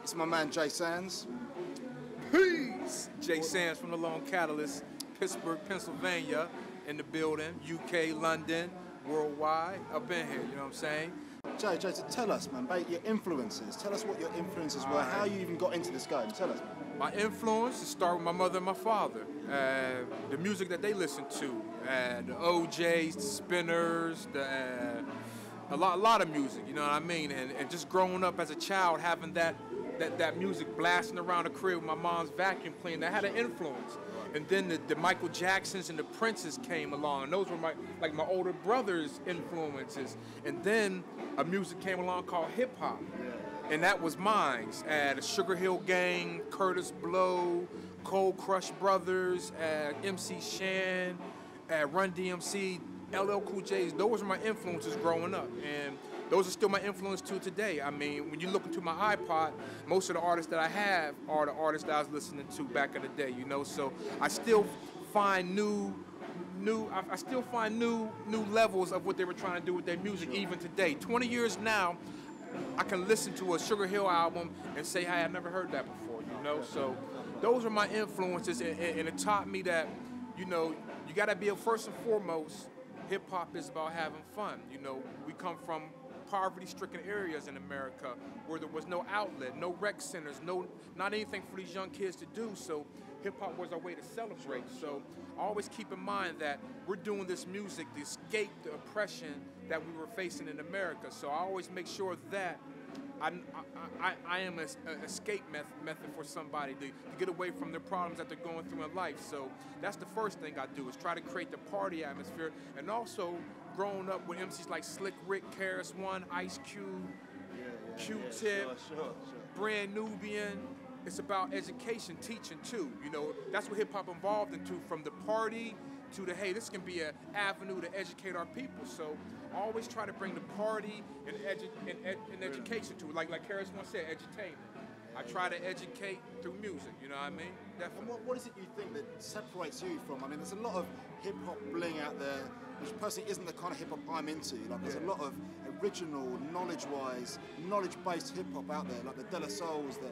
It's my man Jay Sands. Peace! Jay Sands from the Long Catalyst, Pittsburgh, Pennsylvania, in the building, UK, London, worldwide, up in here, you know what I'm saying? Jay, so tell us, man, about your influences. Tell us what your influences were, how you even got into this game. Tell us, man. My influence is start with my mother and my father. The music that they listened to, the OJs, the Spinners, a lot of music, you know what I mean? And just growing up as a child, having that music blasting around the crib with my mom's vacuum cleaner, that had an influence. And then the Michael Jacksons and the Princes came along, and those were my older brother's influences. And then a music came along called hip hop, and that was mine. The Sugar Hill Gang, Curtis Blow, Cold Crush Brothers, MC Shan, Run DMC, LL Cool J's. Those were my influences growing up, and those are still my influence to today. I mean, when you look into my iPod, most of the artists that I have are the artists that I was listening to back in the day, you know. So I still find new levels of what they were trying to do with their music even today. 20 years now, I can listen to a Sugar Hill album and say, hey, I never heard that before, you know. So those are my influences, and it taught me that, you know, you got to be first and foremost. Hip hop is about having fun. You know, we come from poverty-stricken areas in America where there was no outlet, no rec centers, not anything for these young kids to do. So hip-hop was our way to celebrate. So I always keep in mind that we're doing this music to escape the oppression that we were facing in America. So I always make sure that I am an escape method for somebody to get away from the problems that they're going through in life. So that's the first thing I do, is try to create the party atmosphere. And also growing up with MCs like Slick Rick, Karis One, Ice Cube, Q-Tip, Brand Nubian. It's about education, teaching too. You know, that's what hip hop evolved into, from the party to the, hey, this can be an avenue to educate our people. So I always try to bring the party and education to it. Like Karis once said, edutainment. I try to educate through music, you know what I mean? Definitely. And what is it you think that separates you from? I mean, there's a lot of hip-hop bling out there, which personally isn't the kind of hip-hop I'm into. Like, there's a lot of original, knowledge-wise, knowledge-based hip-hop out there, like the De La Souls, the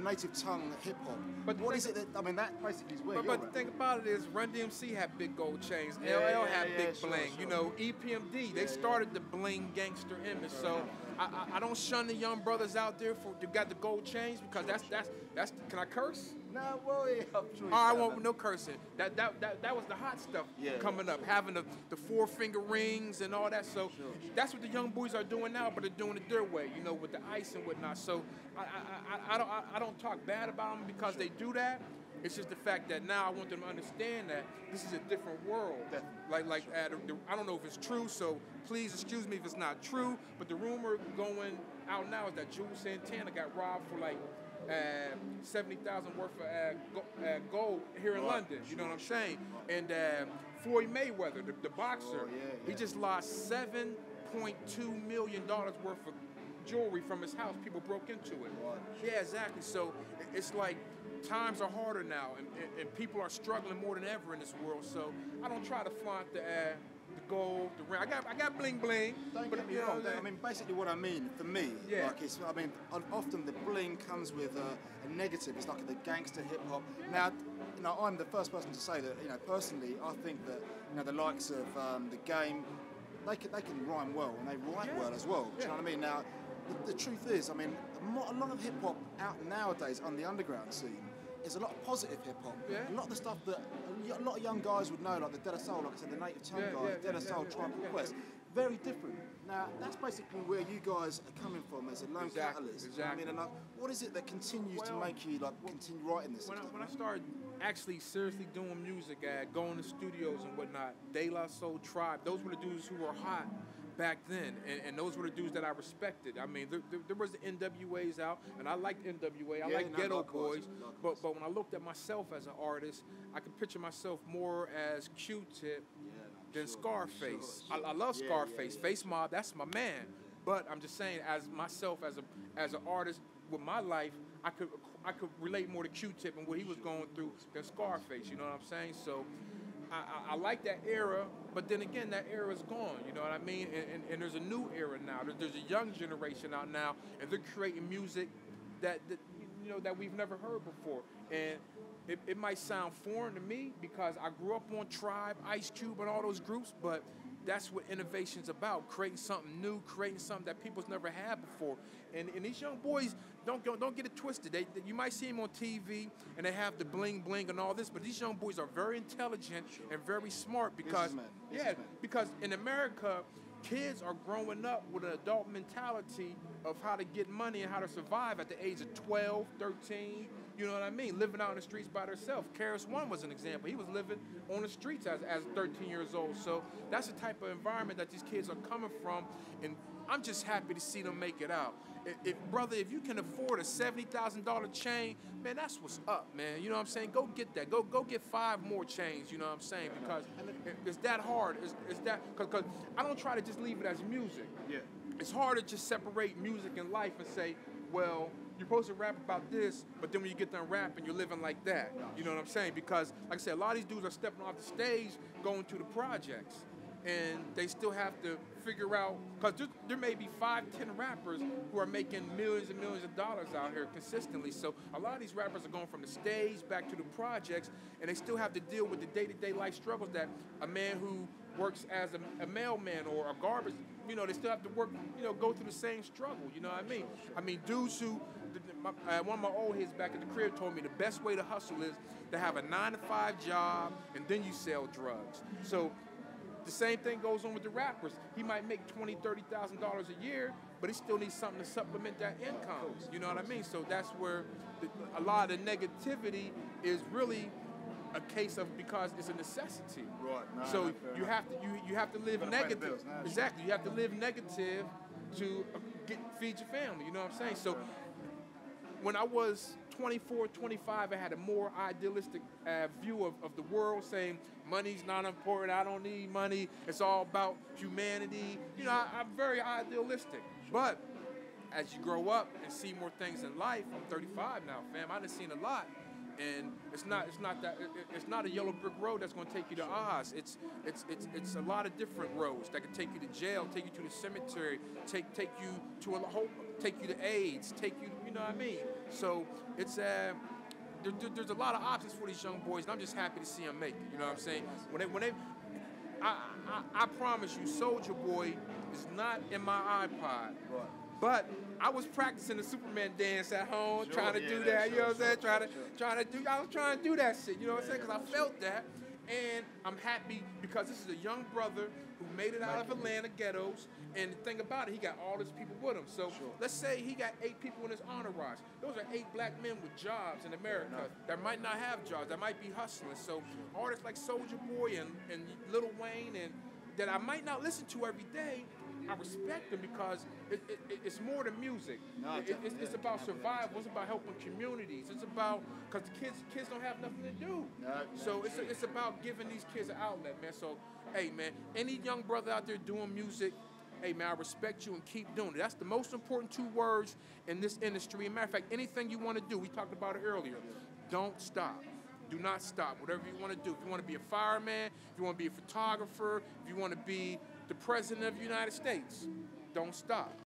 native tongue hip-hop. But what is it that, I mean, that basically is where But the thing about it is, Run DMC had big gold chains, LL had big bling, you know, EPMD, they started the bling gangster image. So I don't shun the young brothers out there who got the gold chains, because that's can I curse? No, well, yeah, I'm sure. I won't, no cursing. That was the hot stuff coming up, having the 4-finger rings and all that. So that's what the young boys are doing now, but they're doing it their way, you know, with the ice and whatnot. So I don't talk bad about them because they do that. It's just the fact that now I want them to understand that this is a different world. I don't know if it's true, so please excuse me if it's not true, but the rumor going out now is that Jules Santana got robbed for like $70,000 worth of gold here in London. You know what I'm saying? And Floyd Mayweather, the boxer, he just lost $7.2 million worth of jewelry from his house. People broke into it. Yeah, exactly. So it's like times are harder now, and people are struggling more than ever in this world. So I don't try to flaunt the gold, the ring. I got bling bling. Don't get me wrong. I mean, basically what I mean, for me, like often the bling comes with a negative. It's like the gangster hip hop. Now, you know, I'm the first person to say that, you know, personally, I think that, you know, the likes of the Game, they can rhyme well, and they write well as well. Do you know what I mean? Now, the truth is, I mean, a lot of hip hop out nowadays on the underground scene is a lot of positive hip hop. A lot of the stuff that a lot of young guys would know, like the De La Soul, like I said, the native tongue guys, De La Soul, Tribe Called Quest, very different. Now, that's basically where you guys are coming from as a lone catalyst. Exactly. I mean, and like, what is it that continues to make you continue writing this? When I started actually seriously doing music, going to studios and whatnot, De La Soul, Tribe, those were the dudes who were hot back then, and those were the dudes that I respected. I mean, there was the NWAs out, and I liked NWA. I liked Ghetto Boys, but when I looked at myself as an artist, I could picture myself more as Q-Tip than Scarface. I love Scarface. Face Mob, that's my man. But I'm just saying, as myself, as an artist with my life, I could relate more to Q-Tip and what he was going through than Scarface. You know what I'm saying? So I like that era, but then again, that era is gone, you know what I mean? And there's a new era now. There's a young generation out now, and they're creating music that you know that we've never heard before. And it might sound foreign to me because I grew up on Tribe, Ice Cube, and all those groups, but that's what innovation's about, creating something new, creating something that people's never had before. And these young boys, don't get it twisted. You might see them on TV, and they have the bling bling and all this, but these young boys are very intelligent and very smart because, because in America, kids are growing up with an adult mentality of how to get money and how to survive at the age of 12, 13, you know what I mean? Living out in the streets by themselves. Karis One was an example. He was living on the streets as 13 years old. So that's the type of environment that these kids are coming from, and I'm just happy to see them make it out. Brother, if you can afford a $70,000 chain, man, that's what's up, man. You know what I'm saying? Go get that. Go get 5 more chains, you know what I'm saying? Because it's that hard. It's that, because I don't try to just leave it as music. Yeah. It's hard to just separate music and life and say, well, you're supposed to rap about this, but then when you get done rapping, you're living like that. You know what I'm saying? Because, like I said, a lot of these dudes are stepping off the stage, going to the projects, and they still have to figure out, because there may be 5, 10 rappers who are making millions and millions of dollars out here consistently. So a lot of these rappers are going from the stage back to the projects, and they still have to deal with the day-to-day life struggles that a man who works as a mailman or a garbage, you know, they still have to work, you know, go through the same struggle, you know what I mean? I mean, dudes who, one of my old heads back at the crib told me the best way to hustle is to have a 9-to-5 job and then you sell drugs. So the same thing goes on with the rappers. He might make $20,000, $30,000 a year, but he still needs something to supplement that income. You know what I mean? So that's where a lot of the negativity is really a case of, because it's a necessity. Right. No, so no, you have to live negative. Exactly. You have to live negative to feed your family. You know what I'm saying? So when I was 24, 25, I had a more idealistic view of the world, saying money's not important, I don't need money, it's all about humanity. You know, I'm very idealistic. But as you grow up and see more things in life, I'm 35 now, fam, I done seen a lot. And it's not a yellow brick road that's going to take you to Oz. It's a lot of different roads that can take you to jail, take you to the cemetery, take you to take you to AIDS, take you, you know what I mean? So it's there's a lot of options for these young boys, and I'm just happy to see them make it. You know what I'm saying? I promise you, Soulja Boy is not in my iPod. Right. But I was practicing the Superman dance at home, trying to do that, you know what I'm saying? I was trying to do that shit, you know what I'm saying? Because I felt that, and I'm happy because this is a young brother who made it out of Atlanta ghettos, and the thing about it, he got all these people with him. So let's say he got 8 people in his entourage. Those are 8 black men with jobs in America that might not have jobs, that might be hustling. So artists like Soulja Boy and Lil Wayne, and that I might not listen to every day, I respect them because it's more than music. It's about survival. It's about helping communities. It's about, because the kids don't have nothing to do. So it's about giving these kids an outlet, man. So, hey, man, any young brother out there doing music, hey, man, I respect you and keep doing it. That's the most important 2 words in this industry. As a matter of fact, anything you want to do, we talked about it earlier, don't stop. Do not stop. Whatever you want to do. If you want to be a fireman, if you want to be a photographer, if you want to be the President of the United States, don't stop.